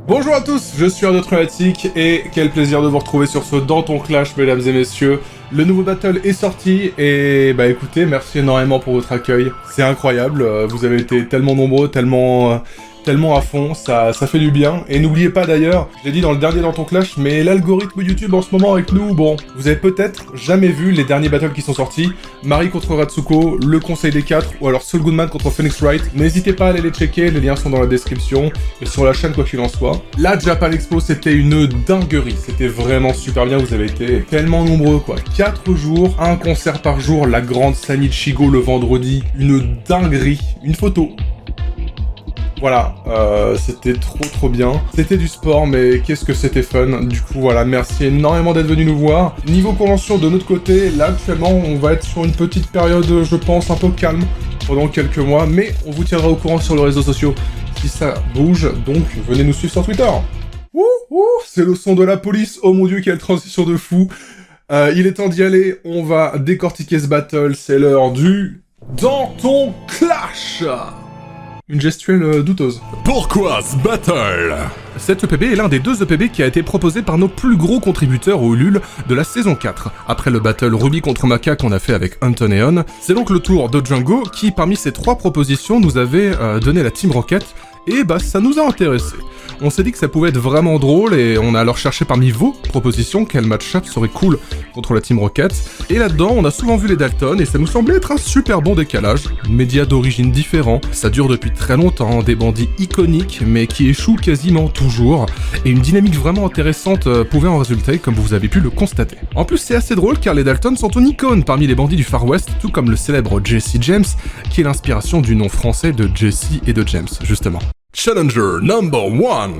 Bonjour à tous, je suis Ardotrumatique et quel plaisir de vous retrouver sur ce Dans ton Clash, mesdames et messieurs. Le nouveau battle est sorti et bah écoutez, merci énormément pour votre accueil. C'est incroyable, vous avez été tellement nombreux, tellement à fond, ça fait du bien. Et n'oubliez pas d'ailleurs, j'ai dit dans le dernier Dans ton Clash, mais l'algorithme YouTube en ce moment avec nous, bon, vous avez peut-être jamais vu les derniers battles qui sont sortis. Marie contre Ratsuko, le Conseil des 4, ou alors Saul Goodman contre Phoenix Wright. N'hésitez pas à aller les checker, les liens sont dans la description, et sur la chaîne quoi qu'il en soit. La Japan Expo, c'était une dinguerie, c'était vraiment super bien, vous avez été tellement nombreux quoi. 4 jours, un concert par jour, la grande Sanichigo le vendredi, une dinguerie, une photo. Voilà, c'était trop bien. C'était du sport, mais qu'est-ce que c'était fun. Du coup, voilà, merci énormément d'être venu nous voir. Niveau convention, de notre côté, là, actuellement, on va être sur une petite période, je pense, un peu calme pendant quelques mois, mais on vous tiendra au courant sur les réseaux sociaux si ça bouge, donc venez nous suivre sur Twitter. C'est le son de la police, oh mon dieu, quelle transition de fou. Il est temps d'y aller, on va décortiquer ce battle, c'est l'heure du Dans ton Clash. Une gestuelle douteuse. Pourquoi ce battle? Cet EPB est l'un des 2 EPB qui a été proposé par nos plus gros contributeurs au LUL de la saison 4. Après le battle Ruby contre Maka qu'on a fait avec Antoneon, c'est donc le tour de Django qui, parmi ces 3 propositions, nous avait donné la Team Rocket, et bah ça nous a intéressé. On s'est dit que ça pouvait être vraiment drôle et on a alors cherché parmi vos propositions quel match-up serait cool contre la Team Rocket. Et là-dedans, on a souvent vu les Dalton et ça nous semblait être un super bon décalage. Médias d'origine différents, ça dure depuis très longtemps, des bandits iconiques mais qui échouent quasiment toujours. Et une dynamique vraiment intéressante pouvait en résulter comme vous avez pu le constater. En plus, c'est assez drôle car les Dalton sont une icône parmi les bandits du Far West, tout comme le célèbre Jesse James, qui est l'inspiration du nom français de Jesse et de James, justement. Challenger number 1,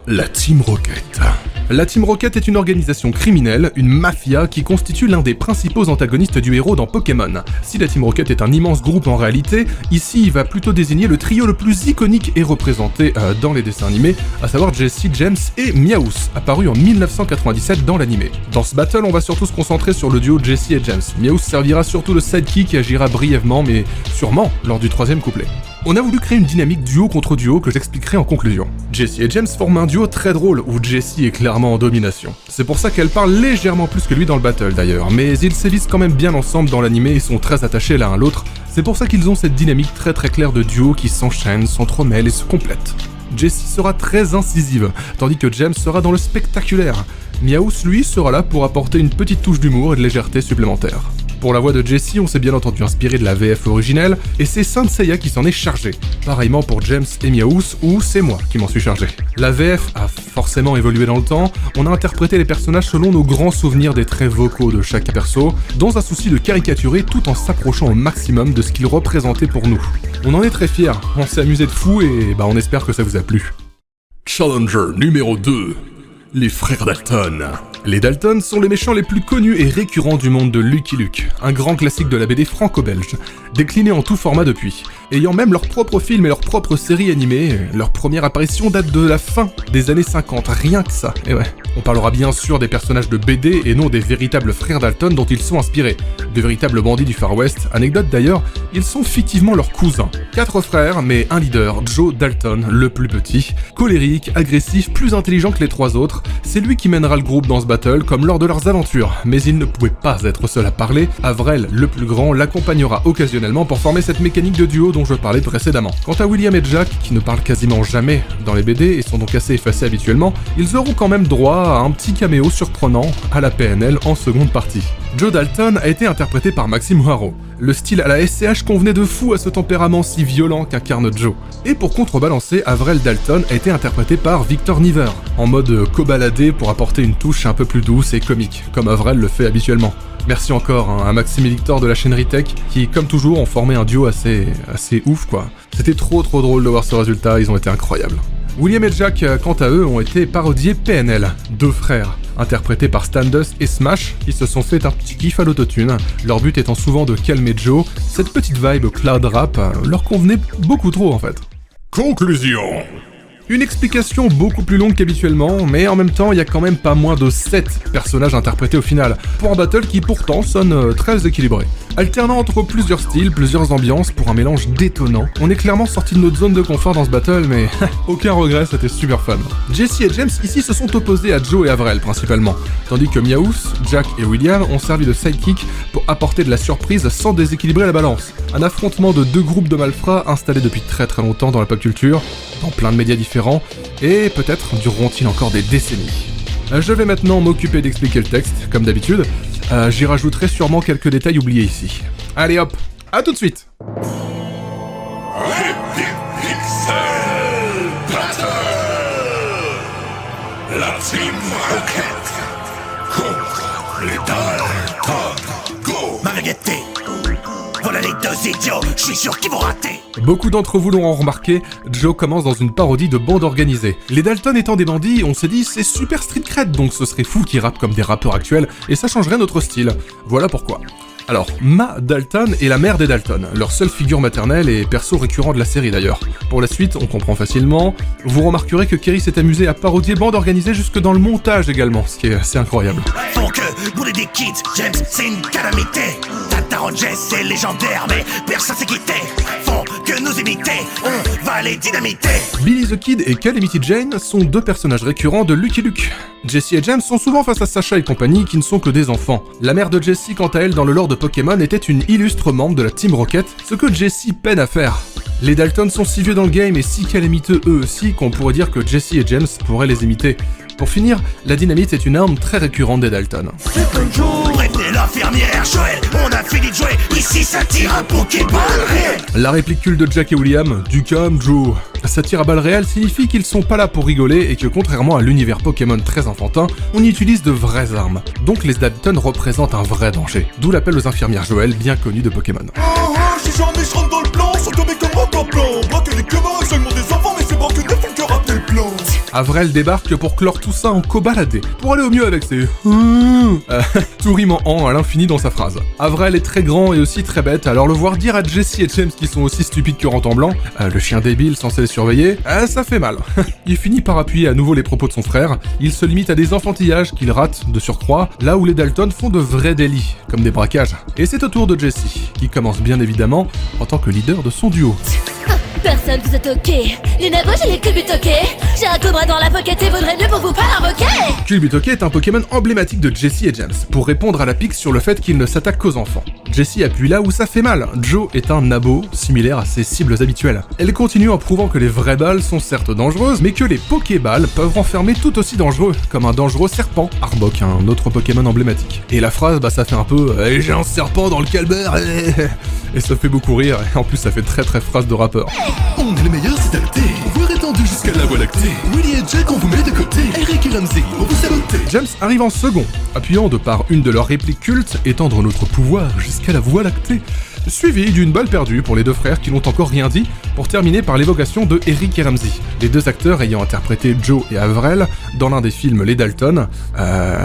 la Team Rocket. La Team Rocket est une organisation criminelle, une mafia qui constitue l'un des principaux antagonistes du héros dans Pokémon. Si la Team Rocket est un immense groupe en réalité, ici il va plutôt désigner le trio le plus iconique et représenté dans les dessins animés, à savoir Jesse, James et Meowth, apparu en 1997 dans l'animé. Dans ce battle, on va surtout se concentrer sur le duo Jesse et James. Meowth servira surtout de sidekick et agira brièvement, mais sûrement lors du 3e couplet. On a voulu créer une dynamique duo contre duo que j'expliquerai en conclusion. Jesse et James forment un duo très drôle où Jesse est clairement en domination. C'est pour ça qu'elle parle légèrement plus que lui dans le battle d'ailleurs, mais ils sévissent quand même bien ensemble dans l'animé et sont très attachés l'un à l'autre. C'est pour ça qu'ils ont cette dynamique très claire de duo qui s'enchaîne, s'entremêle et se complète. Jesse sera très incisive, tandis que James sera dans le spectaculaire. Meowth, lui, sera là pour apporter une petite touche d'humour et de légèreté supplémentaire. Pour la voix de Jesse, on s'est bien entendu inspiré de la VF originelle, et c'est Saint Seiya qui s'en est chargé. Pareillement pour James et Meowth, ou c'est moi qui m'en suis chargé. La VF a forcément évolué dans le temps, on a interprété les personnages selon nos grands souvenirs des traits vocaux de chaque perso, dans un souci de caricaturer tout en s'approchant au maximum de ce qu'ils représentaient pour nous. On en est très fiers, on s'est amusé de fou et on espère que ça vous a plu. Challenger numéro 2, les frères Dalton. Les Dalton sont les méchants les plus connus et récurrents du monde de Lucky Luke, un grand classique de la BD franco-belge, décliné en tout format depuis. Ayant même leur propre film et leur propre série animée, leur première apparition date de la fin des années 50, rien que ça, et ouais. On parlera bien sûr des personnages de BD et non des véritables frères Dalton dont ils sont inspirés. De véritables bandits du Far West, anecdote d'ailleurs, ils sont fictivement leurs cousins. 4 frères, mais un leader, Joe Dalton, le plus petit, colérique, agressif, plus intelligent que les 3 autres, c'est lui qui mènera le groupe dans ce battle comme lors de leurs aventures, mais il ne pouvait pas être seul à parler, Avrel, le plus grand, l'accompagnera occasionnellement pour former cette mécanique de duo dont je parlais précédemment. Quant à William et Jack, qui ne parlent quasiment jamais dans les BD et sont donc assez effacés habituellement, ils auront quand même droit à un petit caméo surprenant à la PNL en seconde partie. Joe Dalton a été interprété par Maxime Haro. Le style à la SCH convenait de fou à ce tempérament si violent qu'incarne Joe. Et pour contrebalancer, Avrel Dalton a été interprété par Victor Niver, en mode cobaladé pour apporter une touche un peu plus douce et comique, comme Avrel le fait habituellement. Merci encore à Maxime et Victor de la chaîne Retech, qui comme toujours ont formé un duo assez ouf quoi. C'était trop drôle de voir ce résultat, ils ont été incroyables. William et Jack, quant à eux, ont été parodiés PNL, 2 frères, interprétés par Stardust et Smash, qui se sont fait un petit kiff à l'autotune, leur but étant souvent de calmer Joe. Cette petite vibe cloud rap leur convenait beaucoup trop en fait. Conclusion. Une explication beaucoup plus longue qu'habituellement, mais en même temps, il y a quand même pas moins de 7 personnages interprétés au final, pour un battle qui pourtant sonne très équilibré. Alternant entre plusieurs styles, plusieurs ambiances pour un mélange détonnant. On est clairement sorti de notre zone de confort dans ce battle, mais aucun regret, c'était super fun. Jesse et James ici se sont opposés à Joe et Avril principalement, tandis que Miaous, Jack et William ont servi de sidekick pour apporter de la surprise sans déséquilibrer la balance. Un affrontement de deux groupes de malfrats installés depuis très longtemps dans la pop culture, dans plein de médias différents, et peut-être dureront-ils encore des décennies. Je vais maintenant m'occuper d'expliquer le texte, comme d'habitude. J'y rajouterai sûrement quelques détails oubliés ici. Allez hop, à tout de suite. La Team Rocket contre les Dalton. Go! M'arrêtez! Voilà les deux idiots, je suis sûr qu'ils vont rater! Beaucoup d'entre vous l'auront remarqué, Joe commence dans une parodie de bande organisée. Les Dalton étant des bandits, on s'est dit c'est super street cred, donc ce serait fou qu'ils rappent comme des rappeurs actuels, et ça changerait notre style. Voilà pourquoi. Alors, Ma Dalton est la mère des Dalton, leur seule figure maternelle et perso récurrent de la série d'ailleurs. Pour la suite, on comprend facilement. Vous remarquerez que Kerry s'est amusé à parodier bande organisée jusque dans le montage également, ce qui est assez incroyable. Faut que bouler des kids, James, c'est une calamité. Tata Jess, c'est légendaire, mais personne s'est quitté. Faut que nous imiter, on va les dynamiter. Billy the Kid et Calamity Jane sont deux personnages récurrents de Lucky Luke. Jesse et James sont souvent face à Sacha et compagnie qui ne sont que des enfants. La mère de Jesse, quant à elle, dans le lore de Pokémon, était une illustre membre de la Team Rocket, ce que Jesse peine à faire. Les Dalton sont si vieux dans le game et si calamiteux eux aussi qu'on pourrait dire que Jesse et James pourraient les imiter. Pour finir, la dynamite est une arme très récurrente des Dalton. Prévenez l'infirmière, Joël, on a fini de jouer, ici ça tire un Pokéball réel. La réplique culte de Jack et William, du calme Joe. Ça tire à balles réelles signifie qu'ils sont pas là pour rigoler et que contrairement à l'univers Pokémon très enfantin, on y utilise de vraies armes. Donc les Dalton représentent un vrai danger. D'où l'appel aux infirmières Joël, bien connues de Pokémon. Si jamais je rentre dans le plan, sont tombés comme rock en plan. Braquer les camarades, seulement des enfants, mais c'est bon que ne font que rater le plan. Avril débarque pour clore tout ça en cobaladé, pour aller au mieux avec ses tout rimant en à l'infini dans sa phrase. Avril est très grand et aussi très bête, alors le voir dire à Jesse et James qui sont aussi stupides que Rentre en blanc, le chien débile censé les surveiller, ça fait mal. Il finit par appuyer à nouveau les propos de son frère, il se limite à des enfantillages qu'il rate de surcroît, là où les Dalton font de vrais délits, comme des braquages. Et c'est au tour de Jesse, qui commence bien évidemment en tant que leader de son duo. Personne vous a toqué. Les nabos, j'ai les Culbutoqués. J'ai un cobra dans la pocket et vaudrait mieux pour vous pas l'invoquer. Culbutoqué est un Pokémon emblématique de Jesse et James, pour répondre à la pique sur le fait qu'il ne s'attaque qu'aux enfants. Jesse appuie là où ça fait mal. Joe est un nabo, similaire à ses cibles habituelles. Elle continue en prouvant que les vraies balles sont certes dangereuses, mais que les Pokéballs peuvent renfermer tout aussi dangereux, comme un dangereux serpent, Arbok, un autre Pokémon emblématique. Et la phrase, ça fait un peu « j'ai un serpent dans le calvaire !» et ça fait beaucoup rire, et en plus ça fait très phrase de rappeur. On est les meilleurs, c'est adapté. Pouvoir étendu jusqu'à la voie lactée. Willy et Jack, on vous met de côté. Eric et Ramsey, on vous saboter. James arrive en second, appuyant de par une de leurs répliques cultes, étendre notre pouvoir jusqu'à la voie lactée. Suivi d'une balle perdue pour les deux frères qui n'ont encore rien dit, pour terminer par l'évocation de Eric et Ramsey, les deux acteurs ayant interprété Joe et Avril dans l'un des films Les Dalton.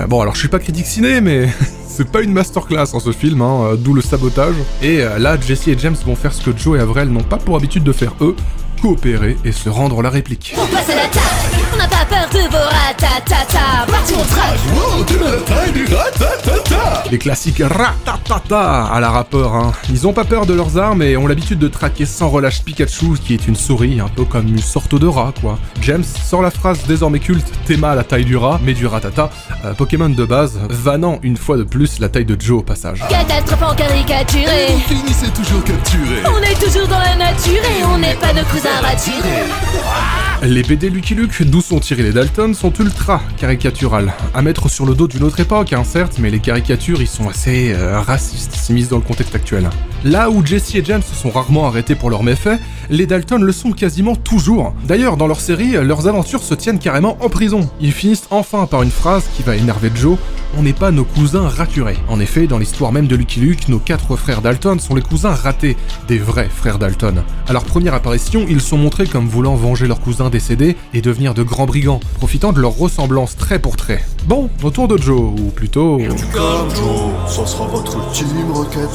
Bon alors je suis pas critique ciné, mais c'est pas une masterclass en ce film, d'où le sabotage. Et là, Jesse et James vont faire ce que Joe et Avril n'ont pas pour habitude de faire eux, coopérer et se rendre la réplique. Pour passer la table, on n'a pas peur de vos ratatata. Parti on traque. Wow, de la taille du ratatata. Les classiques ratatata à la rappeur, Ils ont pas peur de leurs armes et ont l'habitude de traquer sans relâche Pikachu, qui est une souris, un peu comme une sorte de rat, quoi. James sort la phrase désormais culte, Théma à la taille du rat, mais du ratata, Pokémon de base, vannant une fois de plus la taille de Joe au passage. Catastrophe en caricaturé. Vous finissez toujours capturé. On est toujours dans la nature et on n'est pas de cousins raturés. Les BD Lucky Luke, d'où sont tirés les Dalton, sont ultra caricaturales. À mettre sur le dos d'une autre époque, certes, mais les caricatures y sont assez racistes si mises dans le contexte actuel. Là où Jesse et James se sont rarement arrêtés pour leurs méfaits, les Dalton le sont quasiment toujours. D'ailleurs, dans leur série, leurs aventures se tiennent carrément en prison. Ils finissent enfin par une phrase qui va énerver Joe, on n'est pas nos cousins raturés. En effet, dans l'histoire même de Lucky Luke, nos 4 frères Dalton sont les cousins ratés, des vrais frères Dalton. À leur première apparition, ils sont montrés comme voulant venger leurs cousins décédés et devenir de grands brigands, profitant de leur ressemblance trait pour trait. Bon, au tour de Joe, ou plutôt... Comme Joe, ça sera votre Team Rocket.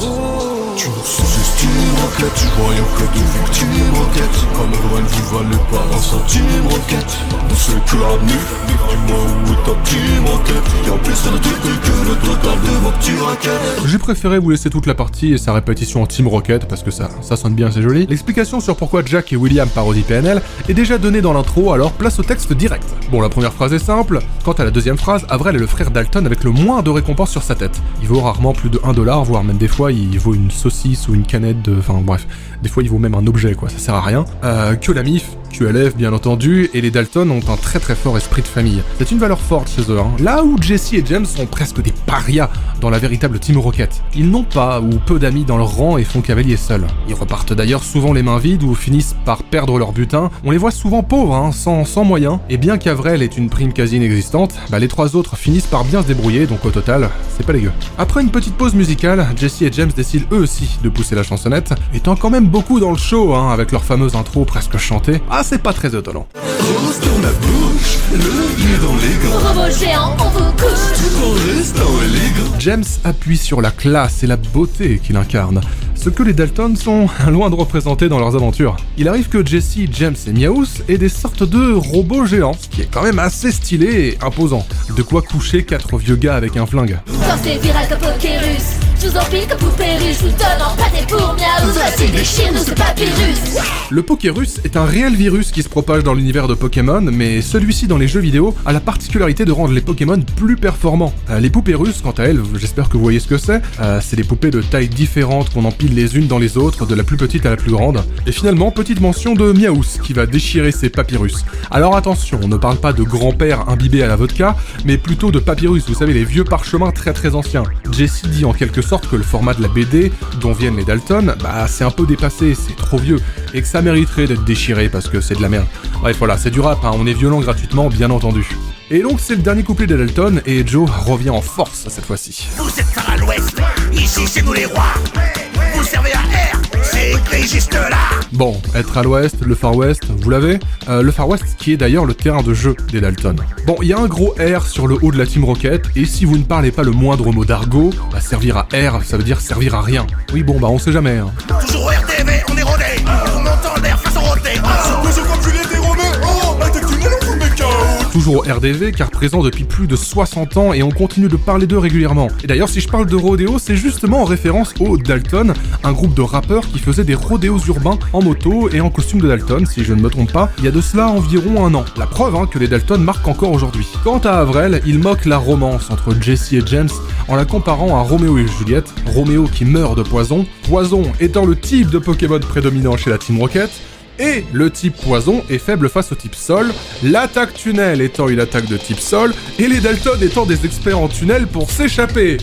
Tu nous sous-estimes, Rocket. Tu croyais que de victimes, Rocket. Comme Gwen, vous valez pas un centime, Rocket. Nous c'est que la mif. Dis-moi où est ta team, Rocket. Y'a plus de trucs que le total de vos petits raquettes. J'ai préféré vous laisser toute la partie et sa répétition en Team Rocket parce que ça sonne bien, c'est joli. L'explication sur pourquoi Jack et William parodient PNL est déjà donnée dans l'intro, alors place au texte direct. Bon, la première phrase est simple. Quant à la deuxième phrase, Avril est le frère Dalton avec le moins de récompenses sur sa tête. Il vaut rarement plus de 1$, voire même des fois il vaut une saucisse ou une canette de... Enfin bref, des fois il vaut même un objet quoi, ça sert à rien. Que la MIF, QLF bien entendu, et les Dalton ont un très très fort esprit de famille. C'est une valeur forte chez eux, hein. Là où Jesse et James sont presque des parias dans la véritable Team Rocket. Ils n'ont pas ou peu d'amis dans leur rang et font cavalier seuls. Ils repartent d'ailleurs souvent les mains vides ou finissent par perdre leur butin. On les voit souvent pauvres, hein, sans moyens, et bien qu'Avril ait une prime quasi inexistante, les trois autres finissent par bien se débrouiller, donc au total, c'est pas dégueu. Après une petite pause musicale, Jesse et James décident eux aussi de pousser la chansonnette, étant quand même beaucoup dans le show, hein, avec leur fameuse intro presque chantée. Ah, c'est pas très étonnant. Rose dans la bouche, le pied dans les gants. Robot géant, on vous couche. Tout en restant élégant. James appuie sur la classe et la beauté qu'il incarne, ce que les Dalton sont loin de représenter dans leurs aventures. Il arrive que Jesse, James et Meowth aient des sortes de robots géants, ce qui est quand même assez stylé et imposant. De quoi coucher 4 vieux gars avec un flingue. Quand c'est viral comme Pokérus, je vous empile comme poupée russe, je vous donne en pâté pour Miaou. Voici déchire-nous ce papyrus. Le Pokérus est un réel virus qui se propage dans l'univers de Pokémon, mais celui-ci dans les jeux vidéo a la particularité de rendre les Pokémon plus performants. Les poupées russes, quant à elles, j'espère que vous voyez ce que c'est des poupées de tailles différentes qu'on empile les unes dans les autres, de la plus petite à la plus grande. Et finalement, petite mention de Meowth qui va déchirer ses papyrus. Alors attention, on ne parle pas de grand-père imbibé à la vodka, mais plutôt de papyrus, vous savez, les vieux parchemins très très anciens. Jesse dit en quelque sorte que le format de la BD, dont viennent les Dalton, c'est un peu dépassé, c'est trop vieux, et que ça mériterait d'être déchiré parce que c'est de la merde. Bref voilà, c'est du rap, hein, on est violent gratuitement, bien entendu. Et donc c'est le dernier couplet des Dalton, et Joe revient en force cette fois-ci. Vous êtes Phare à l'ouest, ici c'est nous les rois. Vous servez à R, c'est écrit juste là. Bon, être à l'ouest, le Far West, vous l'avez ? Le Far West qui est d'ailleurs le terrain de jeu des Dalton. Bon, il y a un gros R sur le haut de la Team Rocket, et si vous ne parlez pas le moindre mot d'argot, servir à R, ça veut dire servir à rien. Oui bon, on sait jamais, hein. Toujours au RTV, on est rodé. On monte en l'air façon roté. Mesure comme Juliette et Romain. Oh, attaque tunnel, on vous met KO. Toujours au RDV, car présent depuis plus de 60 ans, et on continue de parler d'eux régulièrement. Et d'ailleurs, si je parle de rodéo, c'est justement en référence aux Dalton, un groupe de rappeurs qui faisaient des rodéos urbains en moto et en costume de Dalton, si je ne me trompe pas, il y a de cela environ un an. La preuve que les Dalton marquent encore aujourd'hui. Quant à Avril, il moque la romance entre Jesse et James en la comparant à Roméo et Juliette, Roméo qui meurt de poison, Poison étant le type de Pokémon prédominant chez la Team Rocket, et le type Poison est faible face au type Sol, l'attaque tunnel étant une attaque de type Sol, et les Dalton étant des experts en tunnel pour s'échapper.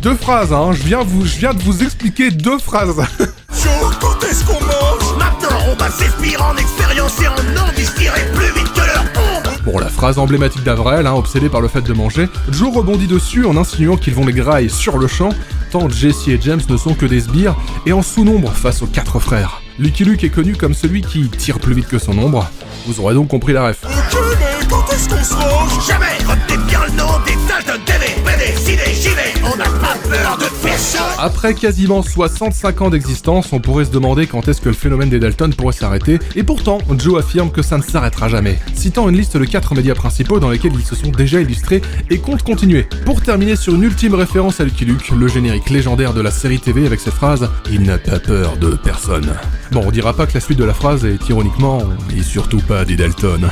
2 phrases, hein, je viens de vous expliquer 2 phrases. Joe, quand est-ce qu'on mange? Maintenant on va s'inspirer en expérience et en envie tirer plus vite que leur ombre. Bon, la phrase emblématique d'Avril, obsédé par le fait de manger, Joe rebondit dessus en insinuant qu'ils vont les grailler sur le champ, tant Jesse et James ne sont que des sbires, et en sous-nombre face aux 4 frères. Lucky Luke est connu comme celui qui tire plus vite que son ombre. Vous aurez donc compris la ref. Ok, mais quand est-ce qu'on se range? Jamais retenez bien le nom des Dalton TV. BD, ciné, JV, on n'a pas peur de personne. Après quasiment 65 ans d'existence, on pourrait se demander quand est-ce que le phénomène des Dalton pourrait s'arrêter, et pourtant, Joe affirme que ça ne s'arrêtera jamais, citant une liste de 4 médias principaux dans lesquels ils se sont déjà illustrés et comptent continuer. Pour terminer sur une ultime référence à Lucky Luke, le générique légendaire de la série TV avec cette phrase « Il n'a pas peur de personne ». Bon, on dira pas que la suite de la phrase est ironiquement « Et surtout pas des Dalton ».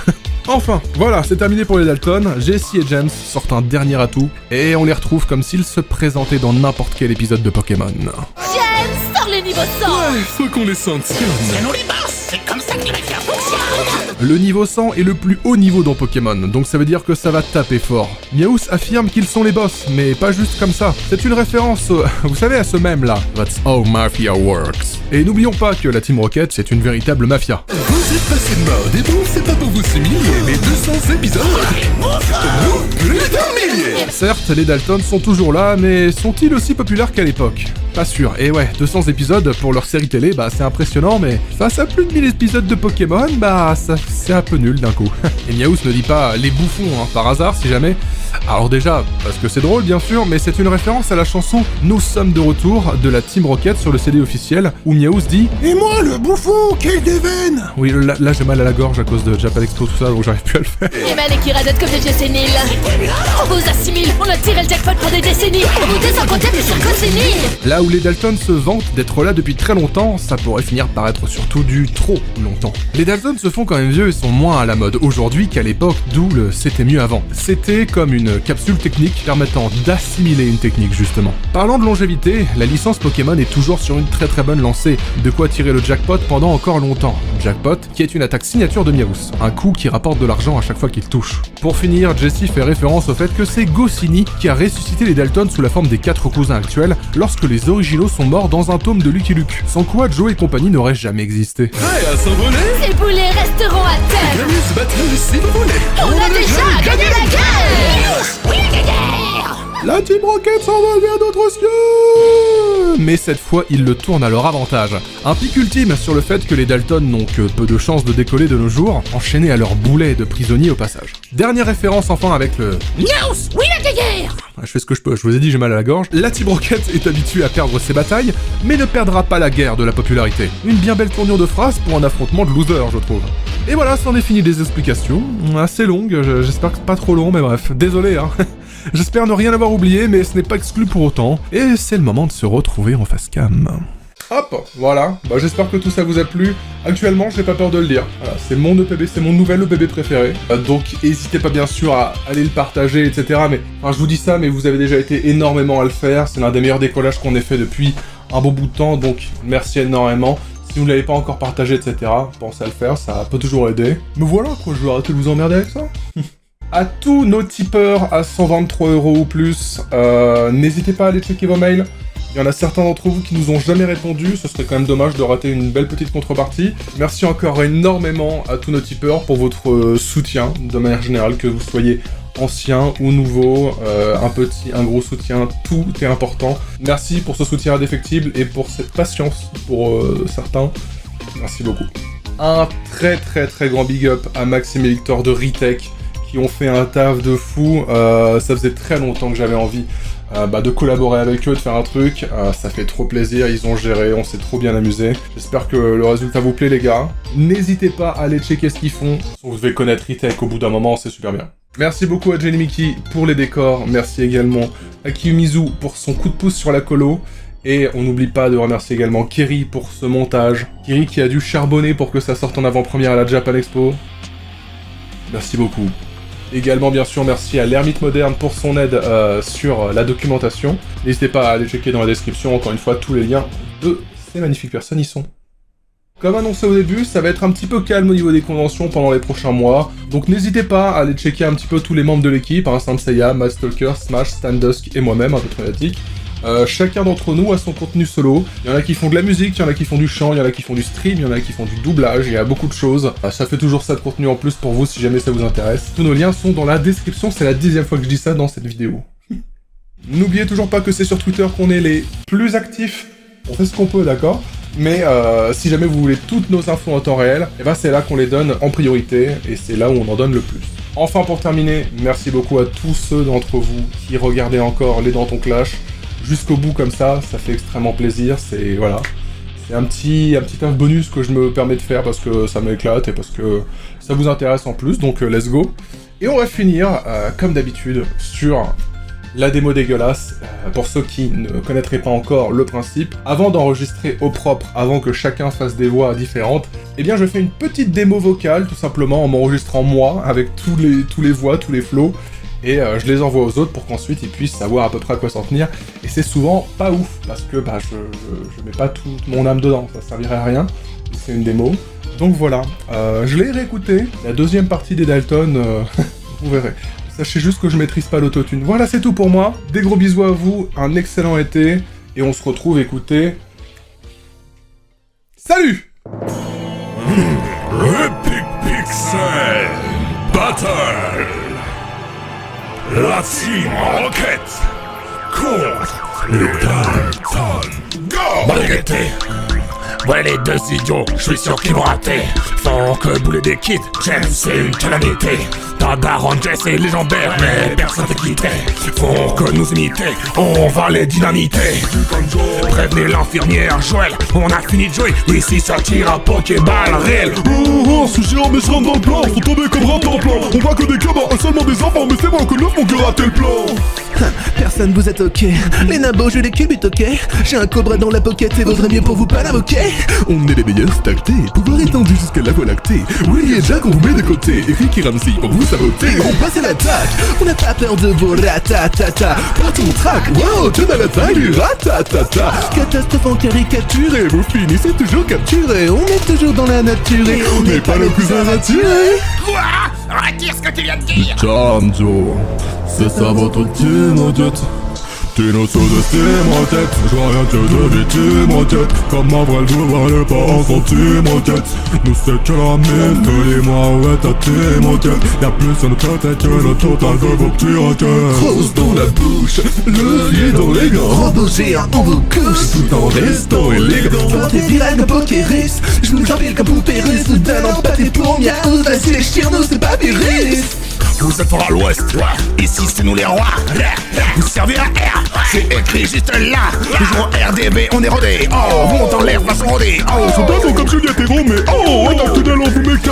Enfin, voilà, c'est terminé pour les Dalton. Jesse et James sortent un dernier atout, et on les retrouve comme s'ils se présentaient dans n'importe quel épisode de Pokémon. James, sors le niveau 100. Ouais, faut qu'on les sanctionne. C'est nous les boss, c'est comme ça que les mafia fonctionnent. Le niveau 100 est le plus haut niveau dans Pokémon, donc ça veut dire que ça va taper fort. Meowth affirme qu'ils sont les boss, mais pas juste comme ça. C'est une référence, vous savez, à ce mème là. That's how mafia works. Et n'oublions pas que la Team Rocket, c'est une véritable mafia. Vous êtes passé de mode et bon, c'est pas pour vous humilier, mais 2 200 épisodes. Certes, les Dalton sont toujours là, mais sont-ils aussi populaires qu'à l'époque? Pas sûr. Et ouais, 200 épisodes pour leur série télé, bah c'est impressionnant, mais face à plus de 1000 épisodes de Pokémon, bah ça c'est un peu nul d'un coup. Et Miaous ne dit pas les bouffons, hein, par hasard si jamais. Alors déjà, parce que c'est drôle bien sûr, mais c'est une référence à la chanson Nous sommes de retour de la Team Rocket sur le CD officiel, où Miaous dit « Et moi le bouffon, quel déveine !» Oui, là j'ai mal à la gorge à cause de Japan Expo, tout ça, donc j'arrive plus à le faire. Les mecs qui radotent comme des vieux séniles. On vous assimile, on a tiré le jackpot pour des décennies. On vous descend côté plus sur Cossini. Là où les Dalton se vantent d'être là depuis très longtemps, ça pourrait finir par être surtout du trop longtemps. Les Dalton se font quand même vieux et sont moins à la mode aujourd'hui qu'à l'époque, d'où le c'était mieux avant. C'était comme une capsule technique permettant d'assimiler une technique justement. Parlant de longévité, la licence Pokémon est toujours sur une très bonne lancée, de quoi tirer le jackpot pendant encore longtemps. Jackpot, qui est une attaque signature de Miaous, un coup qui rapporte de l'argent à chaque fois qu'il touche. Pour finir, Jessie fait référence au fait que c'est Goscinny qui a ressuscité les Dalton sous la forme des 4 cousins actuels, lorsque les originaux sont morts dans un tome de Lucky Luke, sans quoi Joe et compagnie n'auraient jamais existé. Prêt à s'envoler? Ces boulets resteront à terre. L'amuse battle si vous voulez. On a déjà gagné la guerre. Oui, la guerre. La Team Rocket s'envole vers d'autres cieux! Mais cette fois, ils le tournent à leur avantage. Un pic ultime sur le fait que les Dalton n'ont que peu de chances de décoller de nos jours, enchaînés à leur boulet de prisonniers au passage. Dernière référence enfin avec le Miaous, oui, la guerre. Je fais ce que je peux, je vous ai dit j'ai mal à la gorge. La Team Rocket est habituée à perdre ses batailles, mais ne perdra pas la guerre de la popularité. Une bien belle tournure de phrase pour un affrontement de losers, je trouve. Et voilà, c'en est fini des explications. Assez longues, j'espère que c'est pas trop long, mais bref, désolé hein. J'espère ne rien avoir oublié, mais ce n'est pas exclu pour autant. Et c'est le moment de se retrouver en face cam. Hop, voilà. Bah, j'espère que tout ça vous a plu. Actuellement, j'ai pas peur de le dire. Voilà, c'est mon EPB, c'est mon nouvel EPB préféré. Donc, n'hésitez pas bien sûr à aller le partager, etc. Mais, enfin, je vous dis ça, mais vous avez déjà été énormément à le faire. C'est l'un des meilleurs décollages qu'on ait fait depuis un bon bout de temps. Donc, merci énormément. Si vous ne l'avez pas encore partagé, etc., pensez à le faire, ça peut toujours aider. Mais voilà, quoi, je vais arrêter de vous emmerder avec ça. À tous nos tipeurs à 123 € ou plus, n'hésitez pas à aller checker vos mails. Il y en a certains d'entre vous qui nous ont jamais répondu, ce serait quand même dommage de rater une belle petite contrepartie. Merci encore énormément à tous nos tipeurs pour votre soutien, de manière générale, que vous soyez ancien ou nouveau, un petit, un gros soutien, tout est important. Merci pour ce soutien indéfectible et pour cette patience pour certains. Merci beaucoup. Un très grand big up à Maxime et Victor de Retech, qui ont fait un taf de fou. Ça faisait très longtemps que j'avais envie de collaborer avec eux, de faire un truc. Ça fait trop plaisir, ils ont géré, on s'est trop bien amusé. J'espère que le résultat vous plaît les gars. N'hésitez pas à aller checker ce qu'ils font. Vous devez connaître Retech au bout d'un moment, c'est super bien. Merci beaucoup à Jenny Mickey pour les décors. Merci également à Kiyumizu pour son coup de pouce sur la colo. Et on n'oublie pas de remercier également Kerry pour ce montage. Kerry qui a dû charbonner pour que ça sorte en avant-première à la Japan Expo. Merci beaucoup. Également, bien sûr, merci à l'Ermite Moderne pour son aide sur la documentation. N'hésitez pas à aller checker dans la description, encore une fois, tous les liens de ces magnifiques personnes y sont. Comme annoncé au début, ça va être un petit peu calme au niveau des conventions pendant les prochains mois, donc n'hésitez pas à aller checker un petit peu tous les membres de l'équipe, hein, Saint Seiya, Mad Stalker, Smash, Standusk et moi-même, un peu Fanatic. Chacun d'entre nous a son contenu solo. Il y en a qui font de la musique, il y en a qui font du chant, il y en a qui font du stream, il y en a qui font du doublage, il y a beaucoup de choses. Ça fait toujours ça de contenu en plus pour vous si jamais ça vous intéresse. Tous nos liens sont dans la description, c'est la 10e fois que je dis ça dans cette vidéo. N'oubliez toujours pas que c'est sur Twitter qu'on est les plus actifs. On fait ce qu'on peut, d'accord ? Mais si jamais vous voulez toutes nos infos en temps réel, et ben c'est là qu'on les donne en priorité, et c'est là où on en donne le plus. Enfin pour terminer, merci beaucoup à tous ceux d'entre vous qui regardez encore les Dans ton Clash. Jusqu'au bout comme ça fait extrêmement plaisir, c'est voilà. C'est un petit taf bonus que je me permets de faire parce que ça m'éclate et parce que ça vous intéresse en plus, donc let's go. Et on va finir, comme d'habitude, sur la démo dégueulasse. Pour ceux qui ne connaîtraient pas encore le principe, avant d'enregistrer au propre, avant que chacun fasse des voix différentes, eh bien je fais une petite démo vocale, tout simplement en m'enregistrant moi, avec tous les voix, tous les flows, et je les envoie aux autres pour qu'ensuite ils puissent savoir à peu près à quoi s'en tenir. Et c'est souvent pas ouf, parce que je mets pas toute mon âme dedans, ça servirait à rien, c'est une démo. Donc voilà, je l'ai réécouté, la deuxième partie des Dalton, vous verrez. Sachez juste que je maîtrise pas l'autotune. Voilà, c'est tout pour moi. Des gros bisous à vous, un excellent été, et on se retrouve, écoutez... Salut! Epic Pixel Battle. La Team Rocket contre les Dalton. Go! Baguetté. Voilà les deux idiots, je suis sûr qu'ils vont rater. Font que bouler des kits, James c'est une calamité. Ta daronne Jess est légendaire, mais personne te quitté. Font que nous imiter, on va les dynamiter. Prévenez l'infirmière Joël, on a fini de jouer. Ici ça tire à Pokéball réel. Oh, ce géant mais je rentre dans le plan, sont tombés comme rat en plan. On voit que des gamins, seulement des enfants, mais c'est moi que neuf mon cœur raté le plan. Personne vous êtes ok. Les nabos, je les culbute ok. J'ai un cobra dans la pocket et vaudrait mieux pour vous pas l'invoquer. On est les meilleurs tactés, pouvoir étendu jusqu'à la voie lactée. Willy et Jack on vous met de côté, et Rick et Ramsey pour vous saboter. On passe à l'attaque, on n'a pas peur de vos ratatata. Partons on traque, wow, tu à la taille du ratatata. Catastrophe en caricature et vous finissez toujours capturé. On est toujours dans la nature et on n'est pas le plus raturé. Quoi? Retire ce que tu viens de dire. Chanjo, c'est ça votre team rocket. Tu nous sous-estimes rocket, je vois rien que de victime rocket. Comme un vrai je valais pas en centime rocket. Nous c'est que la mine, que dis-moi où est ta team rocket. Y'a plus sur notre tête que le total de vos petits rockets. Rose dans la bouche, levier dans les gants. Robot géant, on vous couche, tout en restant élégant. Portez viral comme Pokéris, je vous empile comme poupée russe. Nous donne empâté pour miaou, vas-y les chirnos, c'est pas virus. Vous êtes fort à l'ouest, ici c'est nous les rois. Vous servez à R, c'est écrit juste là. Toujours RDB, on est rodé. Oh, vous montez en l'air, façon rodé. Oh, Sont pas comme Juliette et Romeo. Oh, dans le tunnel on vous met KO.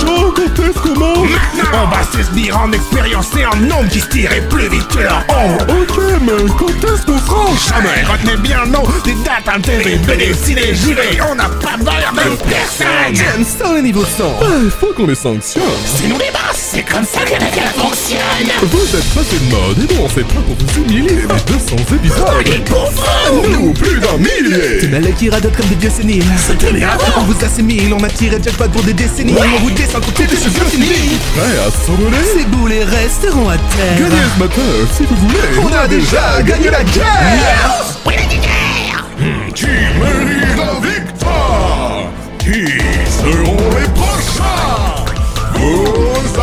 Ciao, quand est-ce comment? maintenant, on va s'esbire en expérience et en nombre qui se tirait plus vite que leur oh. Ok, mais quand est-ce qu'on franche? Jamais, retenez bien le nom des dates intégrées, BD, ciné, JV. On n'a pas besoin de personne. James, sans le niveau 100. Faut qu'on les sanctionne. C'est nous les boss, c'est comme ça que la vie fonctionne. Vous êtes passé de mode, et bon, on fait pas pour vous humilier, mais 200 épisodes. Les pauvres. Nous, plus d'un millier. C'est mal qui radote comme des vieux séniles. On vous assimile, on a tiré jackpot pour des décennies. On vous descend côté des cheveux finis. Prêt à s'envoler? Ces boulets resteront à terre. Gagnez ce matin, si vous voulez. On a déjà gagné la guerre. Oui, la guerre. Qui mérite la victoire? Qui seront les prochains? Vous